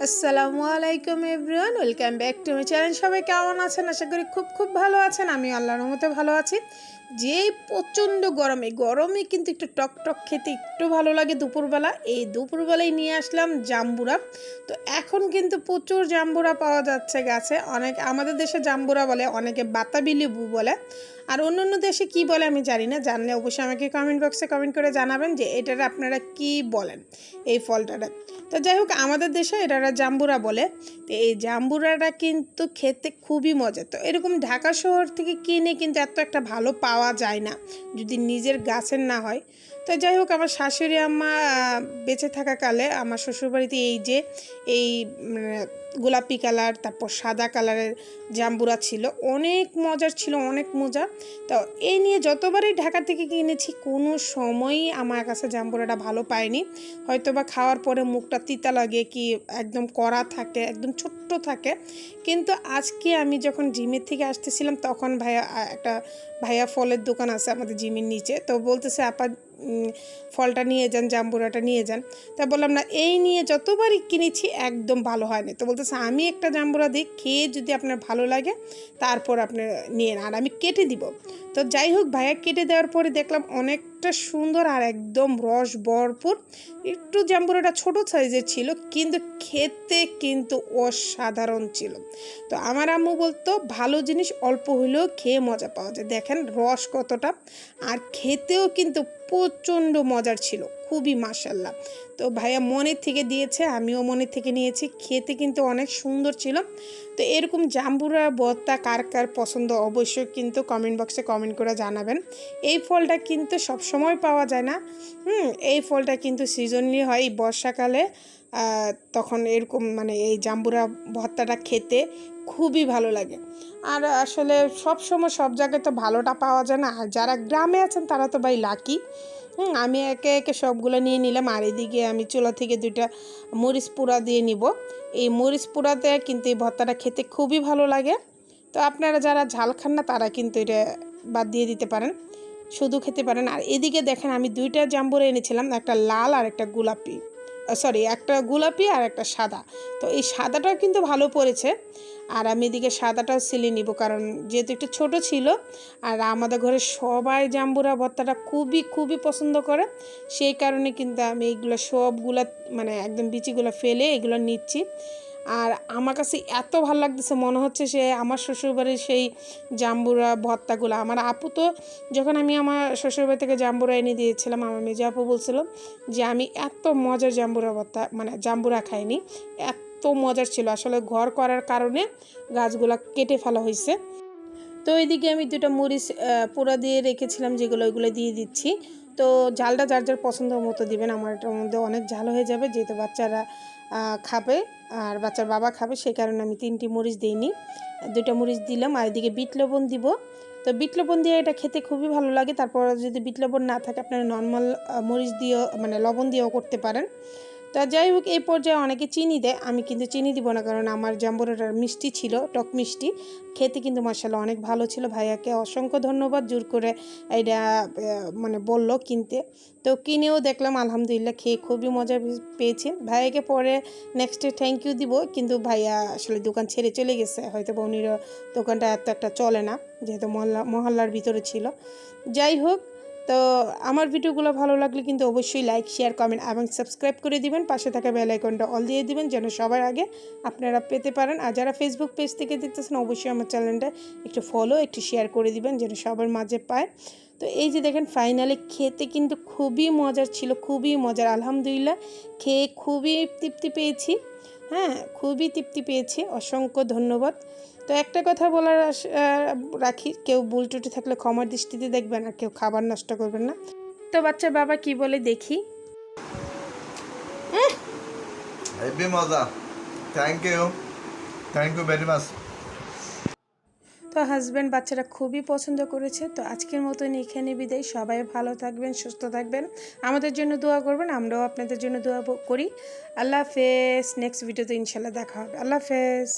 আসসালামু আলাইকুম everyone, welcome back to my channel. সবাই কেমন আছেন? আশা করি খুব ভালো আছেন। আমি আল্লাহর রহমতে ভালো আছি। যে প্রচণ্ড গরমে কিন্তু একটু টক খেতে একটু ভালো লাগে দুপুরবেলা। এই দুপুরবেলায় নিয়ে আসলাম জাম্বুরা। তো এখন কিন্তু প্রচুর জাম্বুরা পাওয়া যাচ্ছে গাছে। আমাদের দেশে জাম্বুরা বলে, অনেকে বাতাবি লেবু বলে, আর অন্য দেশে কি বলে আমি জানি না। জানলে অবশ্যই আমাকে কমেন্ট বক্সে কমেন্ট করে জানাবেন যে এটার আপনারা কি বলেন, এই ফলটারে। তো যাই হোক, আমাদের দেশে এটারা জাম্বুরা বলে। তো এই জাম্বুরাটা কিন্তু খেতে খুবই মজা। তো এরকম ঢাকা শহর থেকে কিনে কিন্তু এত একটা ভালো পাওয়া যায় না যদি নিজের গাছের না হয়। তো যাই হোক, আমার শাশুড়ি আম্মা বেঁচে থাকাকালে আমার শ্বশুরবাড়িতে এই গোলাপি কালার, তারপর সাদা কালারের জাম্বুরা ছিল, অনেক মজার ছিল, অনেক মজা। তো এই নিয়ে যতবারই ঢাকা থেকে কিনেছি কোনো সময়ই আমার কাছে জাম্বুরাটা ভালো পায়নি। হয়তো বা খাওয়ার পরে মুখটা তিতা লাগে, কি একদম কড়া থাকে, একদম ছোট্ট থাকে। কিন্তু আজকে আমি যখন জিমের থেকে আসতেছিলাম তখন একটা ভাইয়া ফলের দোকান আছে আমাদের জিমের নিচে, তো বলতেছে আপা ফলটা নিয়ে যান, জাম্বুরাটা নিয়ে যান। তা বললাম না, এই নিয়ে যতবারই কিনেছি একদম ভালো হয়নি। তো বলতেছে আমি একটা জাম্বুরা দিই, খেয়ে যদি আপনার ভালো লাগে তারপর আপনি নিয়ে আর আমি কেটে দিব। তো যাই হোক, ভাইয়া কেটে দেওয়ার পরে দেখলাম অনেকটা সুন্দর আর একদম রস ভরপুর। একটু জাম্বুরাটা ছোট সাইজের ছিল, কিন্তু খেতে কিন্তু অসাধারণ ছিল। তো আমার আম্মু বলতো ভালো জিনিস অল্প হলেও খেয়ে মজা পাওয়া যায়। দেখেন রস কতটা, আর খেতেও কিন্তু প্রচণ্ড মজার ছিল, খুবই মাশাল্লাহ। তো ভাইয়া মনের থেকে দিয়েছে, আমিও মনের থেকে নিয়েছি, খেতে কিন্তু অনেক সুন্দর ছিল। তো এরকম জাম্বুরা ভর্তা কার কার পছন্দ অবশ্যই কিন্তু কমেন্ট বক্সে কমেন্ট করে জানাবেন। এই ফলটা কিন্তু সবসময় পাওয়া যায় না। এই ফলটা কিন্তু সিজনলি হয় এই বর্ষাকালে। তখন এরকম এই জাম্বুরা ভর্তাটা খেতে খুবই ভালো লাগে। আর আসলে সব সময় সব জায়গায় তো ভালোটা পাওয়া যায় না। আর যারা গ্রামে আছেন তারা তো ভাই লাকি। আমি একে একে সবগুলো নিয়ে নিলাম। আর এদিকে আমি চুলা থেকে 2টা মরিচ পোড়া দিয়ে নিব। এই মরিচ পোড়াতে কিন্তু এই ভর্তাটা খেতে খুবই ভালো লাগে। তো আপনারা যারা ঝাল খান না তারা কিন্তু এটা বাদ দিয়ে দিতে পারেন, শুধু খেতে পারেন। আর এদিকে দেখেন, আমি 2টা জাম্বুরা এনেছিলাম, একটা লাল আর একটা গোলাপি, একটা গোলাপি আর একটা সাদা। তো এই সাদাটাও কিন্তু ভালো পড়েছে। আর আমি এদিকে সাদাটাও সিলে নিব, কারণ যেহেতু একটু ছোট ছিল। আর আমাদের ঘরে সবাই জাম্বুরা ভর্তাটা খুবই পছন্দ করে, সেই কারণে কিন্তু আমি এইগুলো সবগুলা একদম বিচিগুলো ফেলে এগুলো নিচ্ছি। আর আমার কাছে এত ভালো লাগতেছে, মনে হচ্ছে সে আমার শ্বশুরবাড়ির সেই জাম্বুরা ভর্তাগুলো। আমার আপু তো, যখন আমি আমার শ্বশুরবাড়ি থেকে জাম্বুরা এনে দিয়েছিলাম, আমার মেজো আপু বলছিল যে আমি এত মজার জাম্বুরা ভর্তা জাম্বুরা খাইনি, এত মজার ছিল। আসলে ঘর করার কারণে গাছগুলা কেটে ফেলা হয়েছে। তো এইদিকে আমি 2টা মরিচ পোড়া দিয়ে রেখেছিলাম, ওইগুলো দিয়ে দিচ্ছি। তো ঝালটা যার যার পছন্দ মতো দিবেন। আমার এটার মধ্যে অনেক ঝাল হয়ে যাবে, যেহেতু বাচ্চারা খাবে আর বাচ্চার বাবা খাবে, সেই কারণে আমি 3টি মরিচ দিইনি, 2টা মরিচ দিলাম। আর এদিকে বিট লবণ দিব। তো বিট লবণ দিয়ে এটা খেতে খুবই ভালো লাগে। তারপর যদি বিট লবণ না থাকে, আপনারা নর্মাল মরিচ দিয়েও লবণ দিয়েও করতে পারেন। তা যাই হোক, এই পর্যায়ে অনেকে চিনি দেয়, আমি কিন্তু চিনি দিব না, কারণ আমার জাম্বুরাটা মিষ্টি ছিল, টক মিষ্টি। খেতে কিন্তু মাশাআল্লাহ অনেক ভালো ছিল। ভাইয়াকে অসংখ্য ধন্যবাদ, জোর করে এটা বলল কিনতে। তো কিনেও দেখলাম, আলহামদুলিল্লাহ খেয়ে খুবই মজা পেয়েছি। ভাইয়াকে পরে নেক্সটে থ্যাংক ইউ দিব, কিন্তু ভাইয়া আসলে দোকান ছেড়ে চলে গেছে। হয়তো উনিরও দোকানটা এত একটা চলে না, যেহেতু মহল্লার ভিতরে ছিল। যাই হোক, তো আমার ভিডিওগুলো ভালো লাগলে কিন্তু অবশ্যই লাইক, শেয়ার, কমেন্ট এবং সাবস্ক্রাইব করে দিবেন। পাশে থাকা বেল আইকনটা অল দিয়ে দিবেন, যেন সবার আগে আপনারা পেতে পারেন। আর যারা ফেসবুক পেজ থেকে দেখতেছেন, অবশ্যই আমার চ্যানেলটা একটু ফলো, একটু শেয়ার করে দিবেন, যেন সবার মাঝে পায়। তো এই যে দেখেন, ফাইনালি খেতে কিন্তু খুবই মজার ছিল, খুবই মজার। আলহামদুলিল্লাহ খেয়ে খুবই তৃপ্তি পেয়েছি। খুবই তৃপ্তি পেয়েছি, অসংখ্য ধন্যবাদ। তো একটা কথা বলার রাখি, কেউ ভুল ত্রুটি থাকলে ক্ষমার দৃষ্টিতে দেখবেন, আর কেউ খাবার নষ্ট করবেন না। তো বাচ্চার বাবা কি বলে দেখি। হেভি মজা, থ্যাংক ইউ ভেরি মাচ। তো হাজব্যান্ড বাচ্চারা খুবই পছন্দ করেছে। তো আজকের মতন এখানে বিদায়। সবাই ভালো থাকবেন, সুস্থ থাকবেন, আমাদের জন্য দোয়া করবেন, আমরাও আপনাদের জন্য দোয়া করি। আল্লাহ হাফেজ। নেক্সট ভিডিওতে ইনশাল্লাহ দেখা হবে। আল্লাহ হাফেজ।